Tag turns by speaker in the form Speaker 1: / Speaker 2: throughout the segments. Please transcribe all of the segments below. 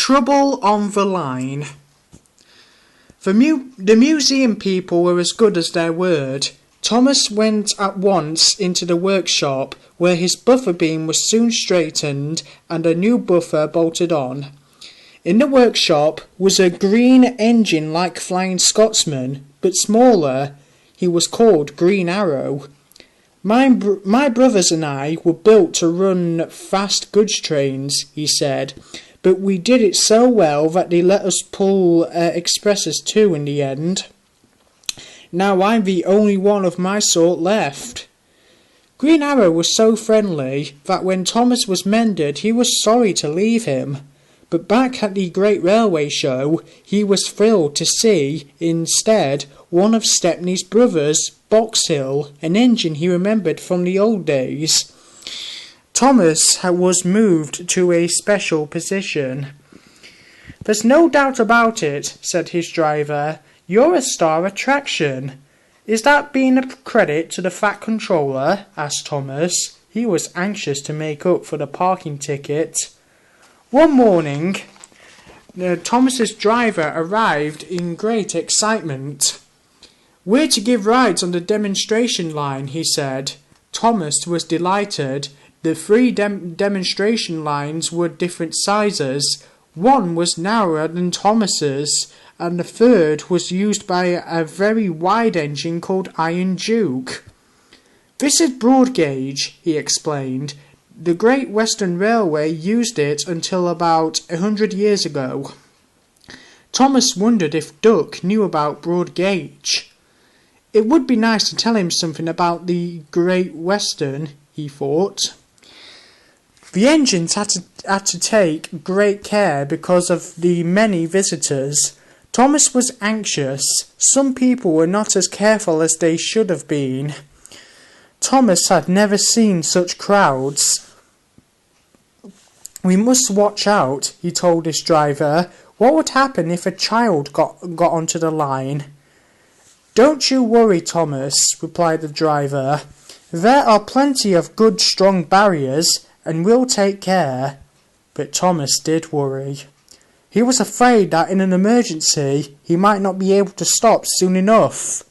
Speaker 1: Trouble on the line. The museum people were as good as their word. Thomas went at once into the workshop, where his buffer beam was soon straightened and a new buffer bolted on. In the workshop was a green engine like Flying Scotsman, but smaller. He was called Green Arrow. My brothers and I were built to run fast goods trains, he said, but we did it so well that they let us pull expresses too in the end. Now I'm the only one of my sort left. Green Arrow was so friendly that when Thomas was mended he was sorry to leave him. But back at the Great Railway Show he was thrilled to see, instead, one of Stepney's brothers, Boxhill, an engine he remembered from the old days. Thomas was moved to a special position. "There's no doubt about it," said his driver. "You're a star attraction." "Is that being a credit to the Fat Controller?" asked Thomas. He was anxious to make up for the parking ticket. One morning, Thomas's driver arrived in great excitement. "We're to give rides on the demonstration line," he said. Thomas was delighted. The three demonstration lines were different sizes. One was narrower than Thomas's, and the third was used by a very wide engine called Iron Duke. "This is broad gauge," he explained. "The Great Western Railway used it until about 100 years ago." Thomas wondered if Duck knew about broad gauge. It would be nice to tell him something about the Great Western, he thought. The engines had to take great care because of the many visitors. Thomas was anxious. Some people were not as careful as they should have been. Thomas had never seen such crowds. "We must watch out," he told his driver. "What would happen if a child got onto the line?" "Don't you worry, Thomas," replied the driver. "There are plenty of good strong barriers, and we'll take care." But Thomas did worry. He was afraid that in an emergency he might not be able to stop soon enough.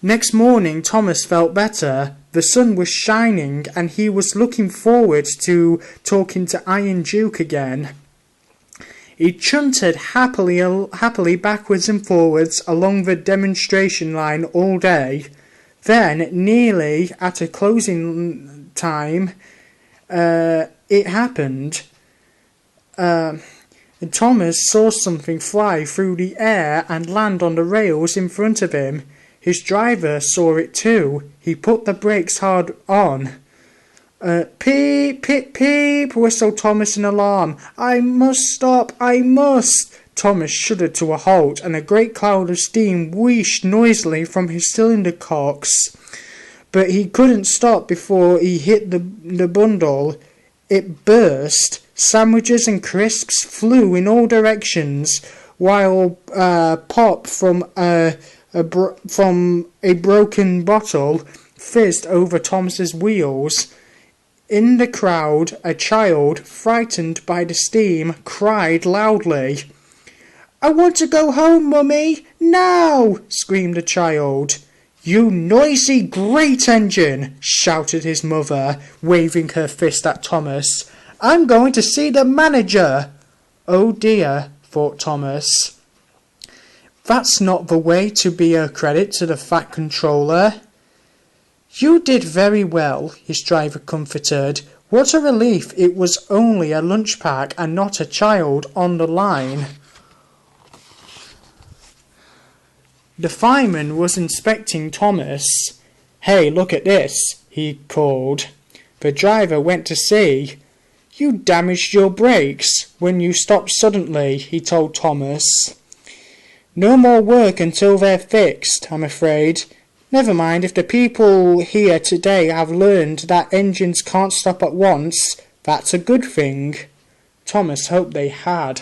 Speaker 1: Next morning Thomas felt better. The sun was shining and he was looking forward to talking to Iron Duke again. He chunted happily backwards and forwards along the demonstration line all day. Then, nearly at a closing time, it happened. Thomas saw something fly through the air and land on the rails in front of him. His driver saw it too. He put the brakes hard on. "Peep, peep, peep," whistled Thomas in alarm. "I must stop, I must." Thomas shuddered to a halt, and a great cloud of steam wheezed noisily from his cylinder cocks. But he couldn't stop before he hit the bundle. It burst. Sandwiches and crisps flew in all directions, while pop from a broken bottle fizzed over Thomas's wheels. In the crowd, a child, frightened by the steam, cried loudly. "I want to go home, Mummy, now!" screamed the child. "You noisy great engine!" shouted his mother, waving her fist at Thomas. "I'm going to see the manager!" "Oh dear," thought Thomas. "That's not the way to be a credit to the Fat Controller." "You did very well," his driver comforted. "What a relief it was only a lunch pack and not a child on the line." The fireman was inspecting Thomas. "Hey, look at this," he called. The driver went to see. "You damaged your brakes when you stopped suddenly," he told Thomas. "No more work until they're fixed, I'm afraid. Never mind, if the people here today have learned that engines can't stop at once, that's a good thing." Thomas hoped they had.